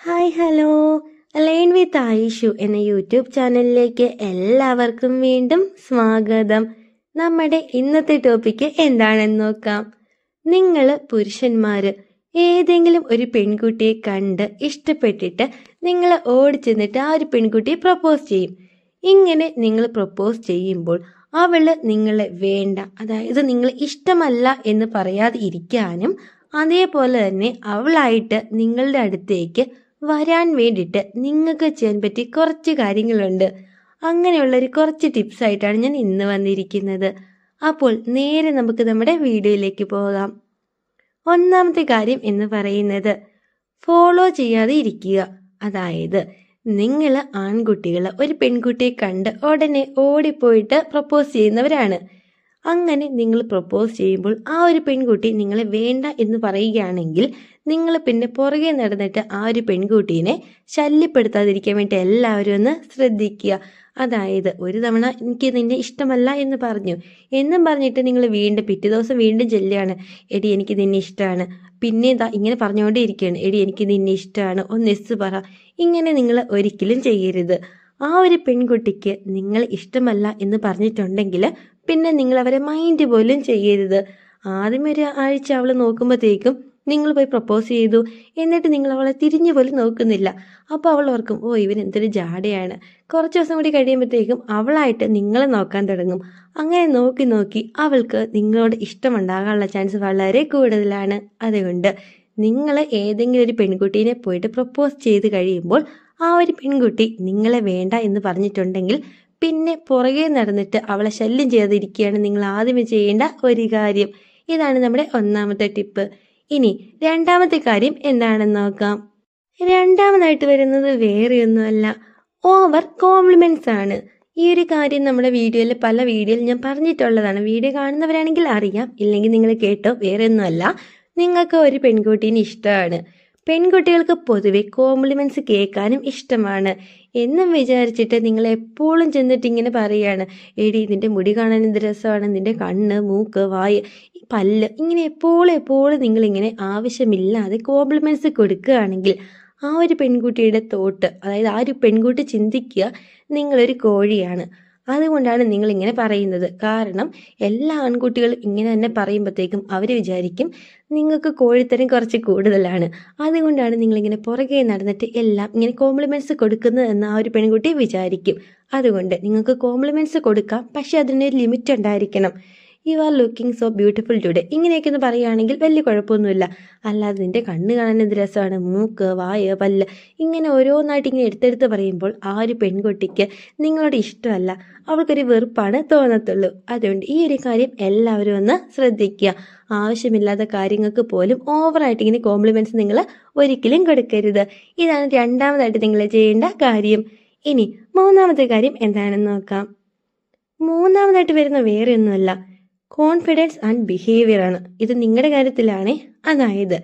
Hi hello line with Ayishu എന്ന YouTube ചാനലിലേക്ക് എല്ലാവർക്കും വീണ്ടും സ്വാഗതം. നമ്മുടെ ഇന്നത്തെ ടോപ്പിക്ക് എന്താണെന്ന് നോക്കാം. നിങ്ങൾ പുരുഷന്മാര് ഏതെങ്കിലും ഒരു പെൺകുട്ടിയെ കണ്ട് ഇഷ്ടപ്പെട്ടിട്ട് നിങ്ങൾ ഓടിച്ചെന്നിട്ട് ആ ഒരു പെൺകുട്ടിയെ പ്രപ്പോസ് ചെയ്യും. ഇങ്ങനെ നിങ്ങൾ പ്രപ്പോസ് ചെയ്യുമ്പോൾ അവള് നിങ്ങളെ വേണ്ട, അതായത് നിങ്ങൾ ഇഷ്ടമല്ല എന്ന് പറയാതെ ഇരിക്കാനും അതേപോലെ തന്നെ അവളായിട്ട് നിങ്ങളുടെ അടുത്തേക്ക് വരാൻ വേണ്ടിയിട്ട് നിങ്ങൾക്ക് ചെയ്യാൻ പറ്റിയ കുറച്ച് കാര്യങ്ങളുണ്ട്. അങ്ങനെയുള്ളൊരു കുറച്ച് ടിപ്സ് ആയിട്ടാണ് ഞാൻ ഇന്ന് വന്നിരിക്കുന്നത്. അപ്പോൾ നേരെ നമുക്ക് നമ്മുടെ വീഡിയോയിലേക്ക് പോകാം. ഒന്നാമത്തെ കാര്യം എന്ന് പറയുന്നത് ഫോളോ ചെയ്യാതെ ഇരിക്കുക. അതായത് നിങ്ങൾ ആൺകുട്ടികൾ ഒരു പെൺകുട്ടിയെ കണ്ട് ഉടനെ ഓടിപ്പോയിട്ട് പ്രപ്പോസ് ചെയ്യുന്നവരാണ്. അങ്ങനെ നിങ്ങൾ പ്രപ്പോസ് ചെയ്യുമ്പോൾ ആ ഒരു പെൺകുട്ടി നിങ്ങളെ വേണ്ട എന്ന് പറയുകയാണെങ്കിൽ നിങ്ങൾ പിന്നെ പുറകെ നടന്നിട്ട് ആ ഒരു പെൺകുട്ടീനെ ശല്യപ്പെടുത്താതിരിക്കാൻ വേണ്ടി എല്ലാവരും ഒന്ന് ശ്രദ്ധിക്കുക. അതായത് ഒരു തവണ എനിക്ക് നിന്നെ ഇഷ്ടമല്ല എന്ന് പറഞ്ഞു എന്നും പറഞ്ഞിട്ട് നിങ്ങൾ വീണ്ടും പിറ്റേ ദിവസം വീണ്ടും ചെല്ലുകയാണ്, എടി എനിക്ക് നിന്നെ ഇഷ്ടമാണ്, പിന്നെ ഇതാ ഇങ്ങനെ പറഞ്ഞുകൊണ്ടേ ഇരിക്കുകയാണ്, എടി എനിക്ക് നിന്നെ ഇഷ്ടമാണ്, ഒന്ന് എസ് പറ. ഇങ്ങനെ നിങ്ങൾ ഒരിക്കലും ചെയ്യരുത്. ആ ഒരു പെൺകുട്ടിക്ക് നിങ്ങൾ ഇഷ്ടമല്ല എന്ന് പറഞ്ഞിട്ടുണ്ടെങ്കിൽ പിന്നെ നിങ്ങൾ അവരെ മൈൻഡ് പോലും ചെയ്യരുത്. ആദ്യം ഒരു ആഴ്ച അവൾ നോക്കുമ്പോഴത്തേക്കും നിങ്ങൾ പോയി പ്രപ്പോസ് ചെയ്തു, എന്നിട്ട് നിങ്ങൾ അവളെ തിരിഞ്ഞു പോലും നോക്കുന്നില്ല. അപ്പോൾ അവൾ ഓർക്കും, ഓ ഇവൻ എന്തൊരു ജാടയാണ്. കുറച്ച് ദിവസം കൂടി കഴിയുമ്പോഴത്തേക്കും അവളായിട്ട് നിങ്ങളെ നോക്കാൻ തുടങ്ങും. അങ്ങനെ നോക്കി നോക്കി അവൾക്ക് നിങ്ങളോട് ഇഷ്ടമുണ്ടാകാനുള്ള ചാൻസ് വളരെ കൂടുതലാണ്. അതുകൊണ്ട് നിങ്ങൾ ഏതെങ്കിലും ഒരു പെൺകുട്ടീനെ പോയിട്ട് പ്രപ്പോസ് ചെയ്ത് കഴിയുമ്പോൾ ആ ഒരു പെൺകുട്ടി നിങ്ങളെ വേണ്ട എന്ന് പറഞ്ഞിട്ടുണ്ടെങ്കിൽ പിന്നെ പുറകെ നടന്നിട്ട് അവളെ ശല്യം ചെയ്യാതിരിക്കുകയാണ് നിങ്ങൾ ആദ്യമേ ചെയ്യേണ്ട ഒരു കാര്യം. ഇതാണ് നമ്മുടെ ഒന്നാമത്തെ ടിപ്പ്. ഇനി രണ്ടാമത്തെ കാര്യം എന്താണെന്ന് നോക്കാം. രണ്ടാമതായിട്ട് വരുന്നത് വേറെയൊന്നുമല്ല, ഓവർ കോംപ്ലിമെന്റ്സ് ആണ്. ഈ ഒരു കാര്യം നമ്മുടെ പല വീഡിയോയിൽ ഞാൻ പറഞ്ഞിട്ടുള്ളതാണ്. വീഡിയോ കാണുന്നവരാണെങ്കിൽ അറിയാം, ഇല്ലെങ്കിൽ നിങ്ങൾ കേട്ടോ. വേറെയൊന്നുമല്ല, നിങ്ങൾക്ക് ഒരു പെൺകുട്ടീനെ ഇഷ്ടമാണ്. പെൺകുട്ടികൾക്ക് പൊതുവെ കോംപ്ലിമെന്റ്സ് കേൾക്കാനും ഇഷ്ടമാണ്. എന്നും വിചാരിച്ചിട്ട് നിങ്ങൾ എപ്പോഴും ചെന്നിട്ട് ഇങ്ങനെ പറയുകയാണ്, എടി നിന്റെ മുടി കാണാൻ എന്ത് രസമാണ്, നിന്റെ കണ്ണ്, മൂക്ക്, വായ്, പല്ല്, ഇങ്ങനെ എപ്പോഴും നിങ്ങളിങ്ങനെ ആവശ്യമില്ലാതെ കോംപ്ലിമെന്റ്സ് കൊടുക്കുകയാണെങ്കിൽ ആ ഒരു പെൺകുട്ടിയുടെ തോട്ട്, അതായത് ആ ഒരു പെൺകുട്ടി ചിന്തിക്കുക നിങ്ങളൊരു കോഴിയാണ്. അതുകൊണ്ടാണ് നിങ്ങൾ ഇങ്ങനെ പറയുന്നത്. കാരണം എല്ലാ ആൺകുട്ടികളും ഇങ്ങനെ തന്നെ പറയുമ്പോഴത്തേക്കും അവർ വിചാരിക്കും നിങ്ങൾക്ക് കോഴിത്തരം കുറച്ച് കൂടുതലാണ്. അതുകൊണ്ടാണ് നിങ്ങളിങ്ങനെ പുറകെ നടന്നിട്ട് എല്ലാം ഇങ്ങനെ കോംപ്ലിമെന്റ്സ് കൊടുക്കുന്നത് എന്ന് ആ ഒരു പെൺകുട്ടി വിചാരിക്കും. അതുകൊണ്ട് നിങ്ങൾക്ക് കോംപ്ലിമെന്റ്സ് കൊടുക്കാം, പക്ഷെ അതിനൊരു ലിമിറ്റ് ഉണ്ടായിരിക്കണം. You are looking so beautiful today ഇങ്ങനെയൊക്കെ ഒന്ന് പറയുകയാണെങ്കിൽ വലിയ കുഴപ്പമൊന്നുമില്ല. അല്ലാതെ നിന്റെ കണ്ണ് കാണാൻ എന്ത് രസമാണ്, മൂക്ക്, വായ, പല്ല്, ഇങ്ങനെ ഓരോന്നായിട്ട് ഇങ്ങനെ എടുത്തെടുത്ത് പറയുമ്പോൾ ആ ഒരു പെൺകുട്ടിക്ക് നിങ്ങളോട് ഇഷ്ടമല്ല, അവൾക്കൊരു വെറുപ്പാണ് തോന്നത്തുള്ളൂ. അതുകൊണ്ട് ഈ ഒരു കാര്യം എല്ലാവരും ഒന്ന് ശ്രദ്ധിക്കുക. ആവശ്യമില്ലാത്ത കാര്യങ്ങൾക്ക് പോലും ഓവറായിട്ട് ഇങ്ങനെ കോംപ്ലിമെന്റ്സ് നിങ്ങൾ ഒരിക്കലും കൊടുക്കരുത്. ഇതാണ് രണ്ടാമതായിട്ട് നിങ്ങൾ ചെയ്യേണ്ട കാര്യം. ഇനി മൂന്നാമത്തെ കാര്യം എന്താണെന്ന് നോക്കാം. മൂന്നാമതായിട്ട് വരുന്ന വേറെ ഒന്നുമല്ല, കോൺഫിഡൻസ് ആൻഡ് ബിഹേവിയർ ആണ്. ഇത് നിങ്ങളുടെ കാര്യത്തിലാണ്. അതായത്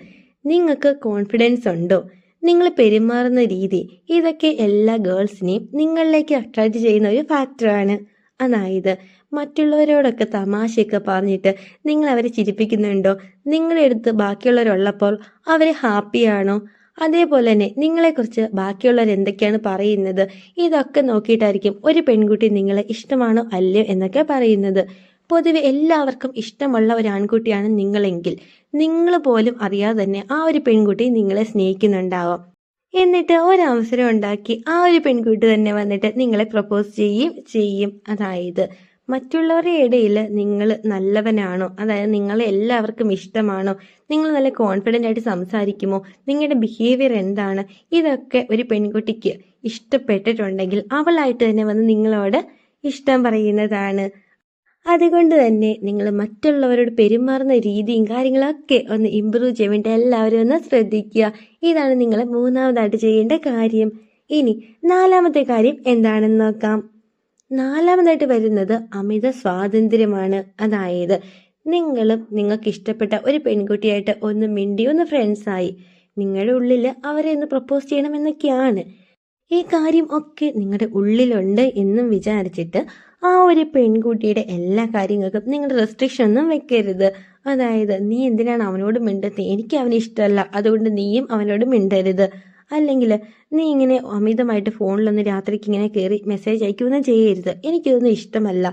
നിങ്ങൾക്ക് കോൺഫിഡൻസ് ഉണ്ടോ, നിങ്ങൾ പെരുമാറുന്ന രീതി, ഇതൊക്കെ എല്ലാ ഗേൾസിനെയും നിങ്ങളിലേക്ക് അട്രാക്റ്റ് ചെയ്യുന്ന ഒരു ഫാക്ടറാണ്. അതായത് മറ്റുള്ളവരോടൊക്കെ തമാശയൊക്കെ പറഞ്ഞിട്ട് നിങ്ങൾ അവരെ ചിരിപ്പിക്കുന്നുണ്ടോ, നിങ്ങളുടെ അടുത്ത് ബാക്കിയുള്ളവരുള്ളപ്പോൾ അവർ ഹാപ്പിയാണോ, അതേപോലെ തന്നെ നിങ്ങളെക്കുറിച്ച് ബാക്കിയുള്ളവർ എന്തൊക്കെയാണ് പറയുന്നത്, ഇതൊക്കെ നോക്കിയിട്ടായിരിക്കും ഒരു പെൺകുട്ടി നിങ്ങളെ ഇഷ്ടമാണോ അല്ലയോ എന്നൊക്കെ പറയുന്നത്. പൊതുവെ എല്ലാവർക്കും ഇഷ്ടമുള്ള ഒരു ആൺകുട്ടിയാണ് നിങ്ങളെങ്കിൽ നിങ്ങൾ പോലും അറിയാതെ തന്നെ ആ ഒരു പെൺകുട്ടി നിങ്ങളെ സ്നേഹിക്കുന്നുണ്ടാവാം. എന്നിട്ട് ഒരവസരം ഉണ്ടാക്കി ആ ഒരു പെൺകുട്ടി തന്നെ വന്നിട്ട് നിങ്ങളെ പ്രപ്പോസ് ചെയ്യും. അതായത് മറ്റുള്ളവരുടെ ഇടയിൽ നിങ്ങൾ നല്ലവനാണോ, അതായത് നിങ്ങളെ എല്ലാവർക്കും ഇഷ്ടമാണോ, നിങ്ങൾ നല്ല കോൺഫിഡൻ്റ് ആയിട്ട് സംസാരിക്കുമോ, നിങ്ങളുടെ ബിഹേവിയർ എന്താണ്, ഇതൊക്കെ ഒരു പെൺകുട്ടിക്ക് ഇഷ്ടപ്പെട്ടിട്ടുണ്ടെങ്കിൽ അവളായിട്ട് തന്നെ വന്ന് നിങ്ങളോട് ഇഷ്ടം പറയുന്നതാണ്. അതുകൊണ്ട് തന്നെ നിങ്ങൾ മറ്റുള്ളവരോട് പെരുമാറുന്ന രീതിയും കാര്യങ്ങളൊക്കെ ഒന്ന് ഇമ്പ്രൂവ് ചെയ്യാൻ വേണ്ടി എല്ലാവരും ഒന്ന് ശ്രദ്ധിക്കുക. ഇതാണ് നിങ്ങൾ മൂന്നാമതായിട്ട് ചെയ്യേണ്ട കാര്യം. ഇനി നാലാമത്തെ കാര്യം എന്താണെന്ന് നോക്കാം. നാലാമതായിട്ട് വരുന്നത് അമിത സ്വാതന്ത്ര്യമാണ്. അതായത് നിങ്ങൾക്ക് ഇഷ്ടപ്പെട്ട ഒരു പെൺകുട്ടിയായിട്ട് ഒന്ന് മിണ്ടി ഒന്ന് ഫ്രണ്ട്സായി, നിങ്ങളുടെ ഉള്ളിൽ അവരെ ഒന്ന് പ്രപ്പോസ് ചെയ്യണമെന്നൊക്കെയാണ്. ഈ കാര്യം ഒക്കെ നിങ്ങളുടെ ഉള്ളിലുണ്ട് എന്നും വിചാരിച്ചിട്ട് ആ ഒരു പെൺകുട്ടിയുടെ എല്ലാ കാര്യങ്ങൾക്കും നിങ്ങളുടെ റെസ്ട്രിക്ഷൻ ഒന്നും വെക്കരുത്. അതായത് നീ എന്തിനാണ് അവനോട് മിണ്ടുന്നത്, എനിക്ക് അവനെ ഇഷ്ടമല്ല, അതുകൊണ്ട് നീയും അവനോട് മിണ്ടരുത്, അല്ലെങ്കിൽ നീ ഇങ്ങനെ അമിതമായിട്ട് ഫോണിലൊന്ന് രാത്രിക്ക് ഇങ്ങനെ കയറി മെസ്സേജ് അയക്കുകയൊന്നും ചെയ്യരുത്, എനിക്കിതൊന്നും ഇഷ്ടമല്ല.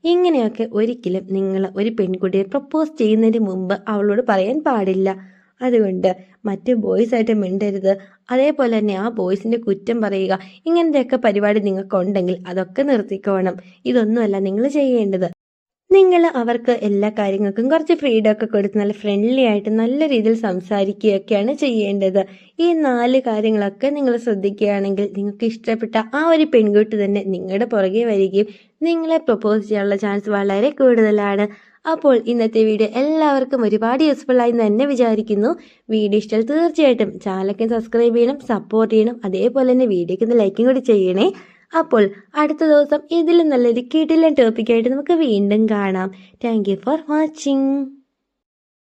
ഇങ്ങനെയൊക്കെ ഒരിക്കലും നിങ്ങൾ ഒരു പെൺകുട്ടിയെ പ്രപ്പോസ് ചെയ്യുന്നതിന് മുമ്പ് അവളോട് പറയാൻ പാടില്ല. അതുകൊണ്ട് മറ്റ് ബോയ്സായിട്ട് മിണ്ടരുത്. അതേപോലെ തന്നെ ആ ബോയ്സിൻ്റെ കുറ്റം പറയുക, ഇങ്ങനത്തെയൊക്കെ പരിപാടി നിങ്ങൾക്കുണ്ടെങ്കിൽ അതൊക്കെ നിർത്തിക്കോണം. ഇതൊന്നുമല്ല നിങ്ങൾ ചെയ്യേണ്ടത്. നിങ്ങൾ അവർക്ക് എല്ലാ കാര്യങ്ങൾക്കും കുറച്ച് ഫ്രീഡം ഒക്കെ കൊടുത്ത് നല്ല ഫ്രണ്ട്ലി ആയിട്ട് നല്ല രീതിയിൽ സംസാരിക്കുകയൊക്കെയാണ് ചെയ്യേണ്ടത്. ഈ 4 കാര്യങ്ങളൊക്കെ നിങ്ങൾ ശ്രദ്ധിക്കുകയാണെങ്കിൽ നിങ്ങൾക്ക് ഇഷ്ടപ്പെട്ട ആ ഒരു പെൺകുട്ടി തന്നെ നിങ്ങളുടെ പുറകെ വരികയും നിങ്ങളെ പ്രപ്പോസ് ചെയ്യാനുള്ള ചാൻസ് വളരെ കൂടുതലാണ്. അപ്പോൾ ഇന്നത്തെ വീഡിയോ എല്ലാവർക്കും ഒരുപാട് യൂസ്ഫുൾ ആയി എന്ന് തന്നെ വിചാരിക്കുന്നു. വീഡിയോ ഇഷ്ടം തീർച്ചയായിട്ടും ചാനലൊക്കെ സബ്സ്ക്രൈബ് ചെയ്യണം, സപ്പോർട്ട് ചെയ്യണം. അതേപോലെ തന്നെ വീഡിയോക്ക് ഒന്ന് ലൈക്കും കൂടി ചെയ്യണേ. അപ്പോൾ അടുത്ത ദിവസം ഇതിലും നല്ലൊരു കിടിലൻ ടോപ്പിക്കായിട്ട് നമുക്ക് വീണ്ടും കാണാം. Thank you for watching.